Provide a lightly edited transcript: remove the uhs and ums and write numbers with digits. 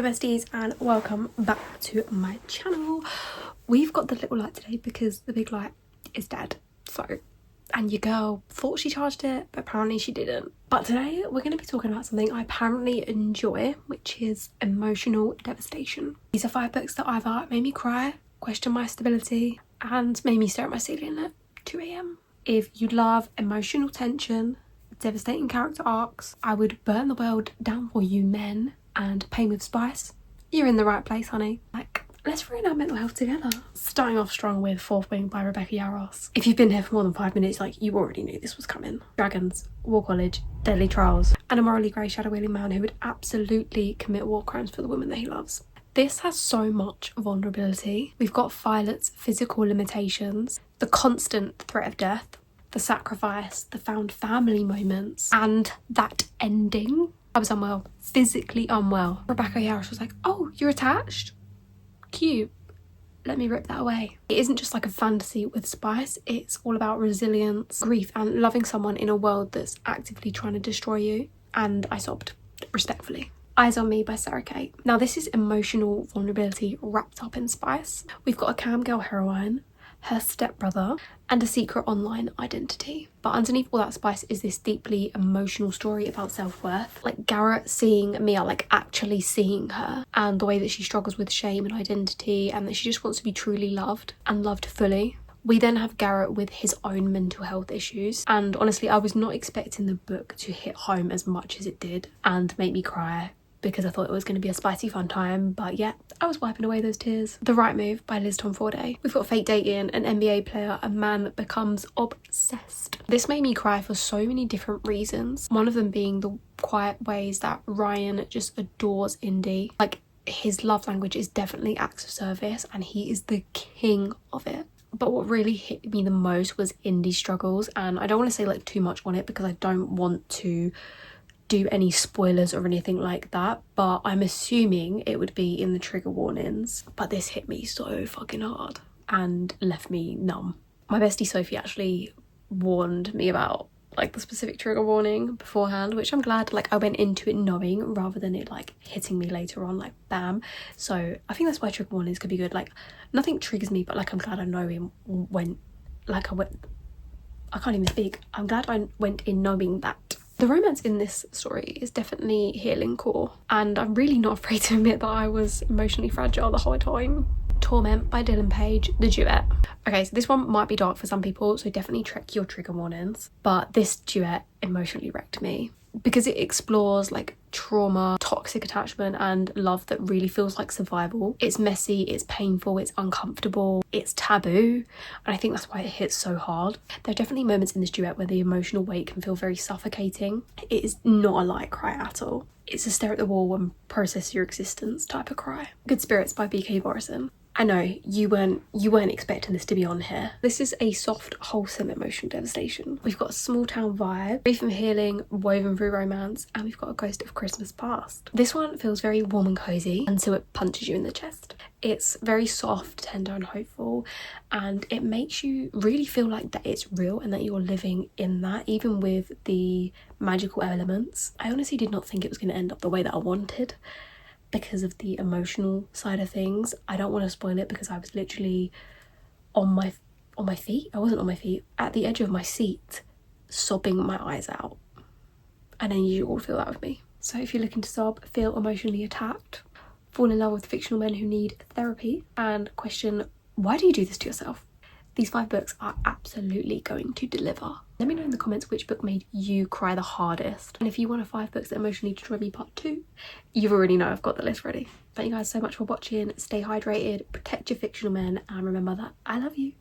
Hey besties, and welcome back to my channel. We've got the little light today because the big light is dead. And your girl thought she charged it, but apparently she didn't. But today we're going to be talking about something I apparently enjoy, which is emotional devastation. These are 5 books that either made me cry, question my stability, and made me stare at my ceiling at 2 AM. If you love emotional tension, devastating character arcs, I would burn the world down for you men, and pain with spice, you're in the right place, honey. Let's ruin our mental health together. Starting off strong with Fourth Wing by Rebecca Yarros. If you've been here for more than 5 minutes, you already knew this was coming. Dragons, War College, Deadly Trials, and a morally grey shadow-wielding man who would absolutely commit war crimes for the woman that he loves. This has so much vulnerability. We've got Violet's physical limitations, the constant threat of death, the sacrifice, the found family moments, and that ending. I was unwell, physically unwell. Rebecca Yarros was like, oh, you're attached? Cute. Let me rip that away. It isn't just like a fantasy with spice, it's all about resilience, grief, and loving someone in a world that's actively trying to destroy you. And I sobbed, respectfully. Eyes on Me by Sarah Kate. Now this is emotional vulnerability wrapped up in spice. We've got a cam girl heroine, her stepbrother, and a secret online identity. But underneath all that spice is this deeply emotional story about self-worth. Garrett seeing Mia, actually seeing her, and the way that she struggles with shame and identity, and that she just wants to be truly loved and loved fully. We then have Garrett with his own mental health issues, and honestly I was not expecting the book to hit home as much as it did and make me cry, because I thought it was going to be a spicy fun time, but yeah, I was wiping away those tears. The Right Move by Liz Tom Forday. We've got fake dating, an NBA player, a man that becomes obsessed. This made me cry for so many different reasons. One of them being the quiet ways that Ryan just adores Indy. His love language is definitely acts of service, and he is the king of it. But what really hit me the most was Indy's struggles, and I don't want to say too much on it because I don't want to do any spoilers or anything like that, but I'm assuming it would be in the trigger warnings. But this hit me so fucking hard and left me numb. My bestie Sophie actually warned me about the specific trigger warning beforehand, which I'm glad I went into it knowing rather than it hitting me later on bam. So I think that's why trigger warnings could be good. Nothing triggers me, but I'm glad I know him when I can't even speak. I'm glad I went in knowing that. The romance in this story is definitely healing core, and I'm really not afraid to admit that I was emotionally fragile the whole time. Torment by Dylan Page, the duet. Okay, so this one might be dark for some people, so definitely check your trigger warnings. But this duet emotionally wrecked me because it explores trauma, toxic attachment, and love that really feels like survival. It's messy, it's painful, it's uncomfortable, it's taboo, and I think that's why it hits so hard. There are definitely moments in this duet where the emotional weight can feel very suffocating. It is not a light cry at all. It's a stare at the wall and process your existence type of cry. Good Spirits by BK Morrison. I know you weren't expecting this to be on here. This is a soft, wholesome emotional devastation. We've got a small town vibe, grief and healing woven through romance, and we've got a ghost of Christmas past. This one feels very warm and cozy until it punches you in the chest. It's very soft, tender and hopeful, and it makes you really feel like that it's real and that you're living in that, even with the magical elements. I honestly did not think it was going to end up the way that I wanted, because of the emotional side of things. I don't want to spoil it because I was literally on my feet. I wasn't on my feet, at the edge of my seat, sobbing my eyes out. And I need you all to feel that with me. So if you're looking to sob, feel emotionally attacked, fall in love with fictional men who need therapy, and question, why do you do this to yourself? These 5 books are absolutely going to deliver. Let me know in the comments which book made you cry the hardest. And if you want a 5 books that emotionally destroy me part 2, you already know I've got the list ready. Thank you guys so much for watching. Stay hydrated, protect your fictional men, and remember that I love you.